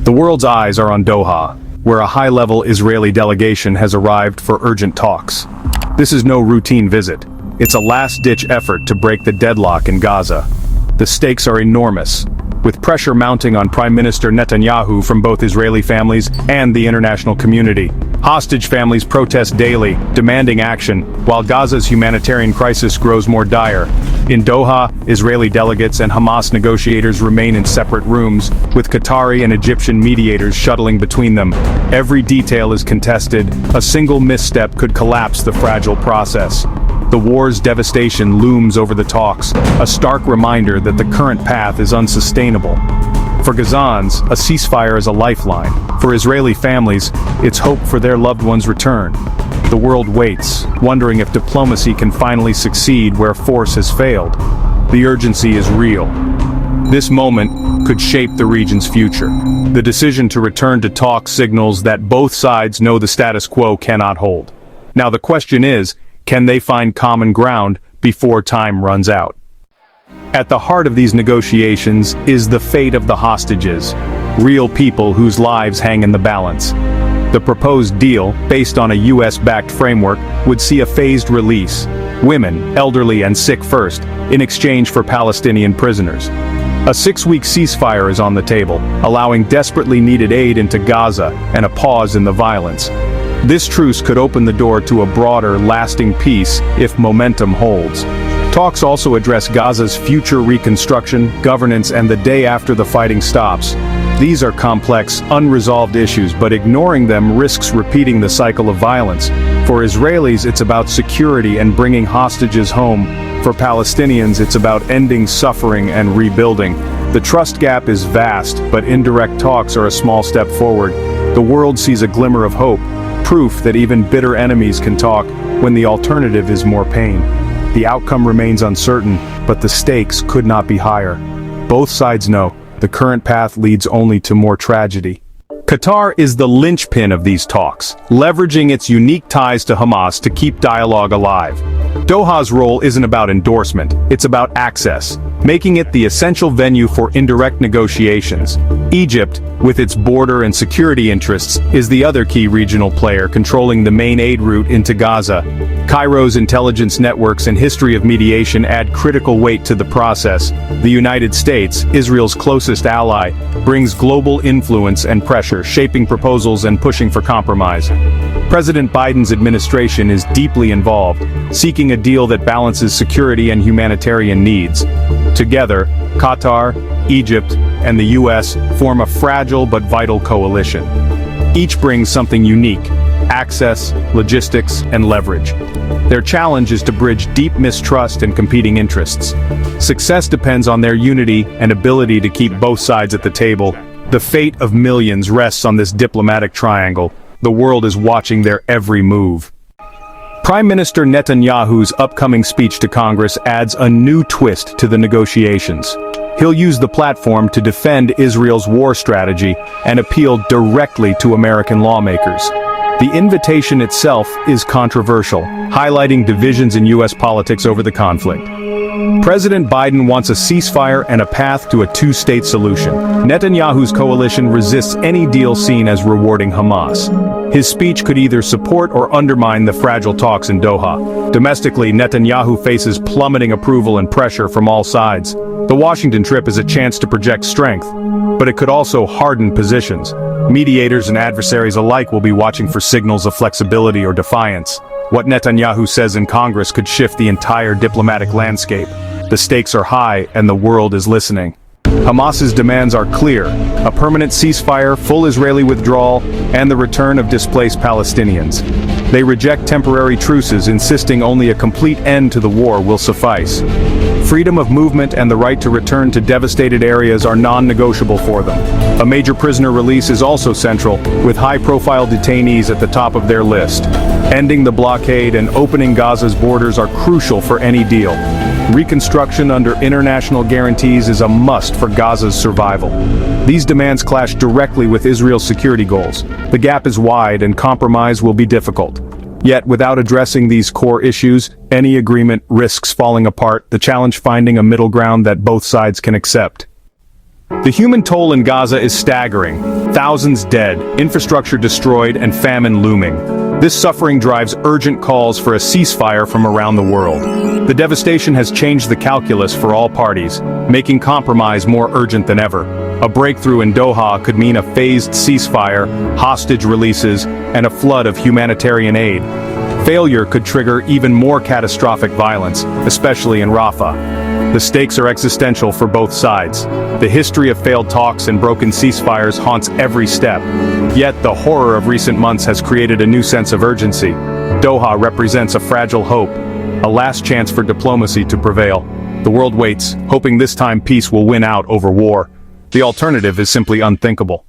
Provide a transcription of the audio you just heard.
The world's eyes are on Doha, where a high-level Israeli delegation has arrived for urgent talks. This is no routine visit. It's a last-ditch effort to break the deadlock in Gaza. The stakes are enormous, with pressure mounting on Prime Minister Netanyahu from both Israeli families and the international community. Hostage families protest daily, demanding action, while Gaza's humanitarian crisis grows more dire. In Doha, Israeli delegates and Hamas negotiators remain in separate rooms, with Qatari and Egyptian mediators shuttling between them. Every detail is contested. A single misstep could collapse the fragile process. The war's devastation looms over the talks, a stark reminder that the current path is unsustainable. For Gazans, a ceasefire is a lifeline. For Israeli families, it's hope for their loved ones' return. The world waits, wondering if diplomacy can finally succeed where force has failed. The urgency is real. This moment could shape the region's future. The decision to return to talks signals that both sides know the status quo cannot hold. Now the question is, can they find common ground before time runs out? At the heart of these negotiations is the fate of the hostages, real people whose lives hang in the balance. The proposed deal, based on a US-backed framework, would see a phased release, women, elderly and sick first, in exchange for Palestinian prisoners. A 6-week ceasefire is on the table, allowing desperately needed aid into Gaza and a pause in the violence. This truce could open the door to a broader, lasting peace if momentum holds. Talks also address Gaza's future reconstruction, governance, and the day after the fighting stops. These are complex, unresolved issues, but ignoring them risks repeating the cycle of violence. For Israelis, it's about security and bringing hostages home. For Palestinians, it's about ending suffering and rebuilding. The trust gap is vast, but indirect talks are a small step forward. The world sees a glimmer of hope, proof that even bitter enemies can talk when the alternative is more pain. The outcome remains uncertain, but the stakes could not be higher. Both sides know the current path leads only to more tragedy. Qatar is the linchpin of these talks, leveraging its unique ties to Hamas to keep dialogue alive. Doha's role isn't about endorsement, it's about access, making it the essential venue for indirect negotiations. Egypt, with its border and security interests, is the other key regional player controlling the main aid route into Gaza. Cairo's intelligence networks and history of mediation add critical weight to the process. The United States, Israel's closest ally, brings global influence and pressure, shaping proposals and pushing for compromise. President Biden's administration is deeply involved, seeking a deal that balances security and humanitarian needs. Together, Qatar, Egypt, and the US form a fragile but vital coalition. Each brings something unique: access, logistics, and leverage. Their challenge is to bridge deep mistrust and competing interests. Success depends on their unity and ability to keep both sides at the table. The fate of millions rests on this diplomatic triangle. The world is watching their every move. Prime Minister Netanyahu's upcoming speech to Congress adds a new twist to the negotiations. He'll use the platform to defend Israel's war strategy and appeal directly to American lawmakers. The invitation itself is controversial, highlighting divisions in U.S. politics over the conflict. President Biden wants a ceasefire and a path to a two-state solution. Netanyahu's coalition resists any deal seen as rewarding Hamas. His speech could either support or undermine the fragile talks in Doha. Domestically, Netanyahu faces plummeting approval and pressure from all sides. The Washington trip is a chance to project strength, but it could also harden positions. Mediators and adversaries alike will be watching for signals of flexibility or defiance. What Netanyahu says in Congress could shift the entire diplomatic landscape. The stakes are high and the world is listening. Hamas's demands are clear: a permanent ceasefire, full Israeli withdrawal, and the return of displaced Palestinians. They reject temporary truces, insisting only a complete end to the war will suffice. Freedom of movement and the right to return to devastated areas are non-negotiable for them. A major prisoner release is also central, with high-profile detainees at the top of their list. Ending the blockade and opening Gaza's borders are crucial for any deal. Reconstruction under international guarantees is a must for Gaza's survival. These demands clash directly with Israel's security goals. The gap is wide and compromise will be difficult. Yet, without addressing these core issues, any agreement risks falling apart, the challenge finding a middle ground that both sides can accept. The human toll in Gaza is staggering. Thousands dead, infrastructure destroyed, and famine looming. This suffering drives urgent calls for a ceasefire from around the world. The devastation has changed the calculus for all parties, making compromise more urgent than ever. A breakthrough in Doha could mean a phased ceasefire, hostage releases, and a flood of humanitarian aid. Failure could trigger even more catastrophic violence, especially in Rafah. The stakes are existential for both sides. The history of failed talks and broken ceasefires haunts every step. Yet the horror of recent months has created a new sense of urgency. Doha represents a fragile hope, a last chance for diplomacy to prevail. The world waits, hoping this time peace will win out over war. The alternative is simply unthinkable.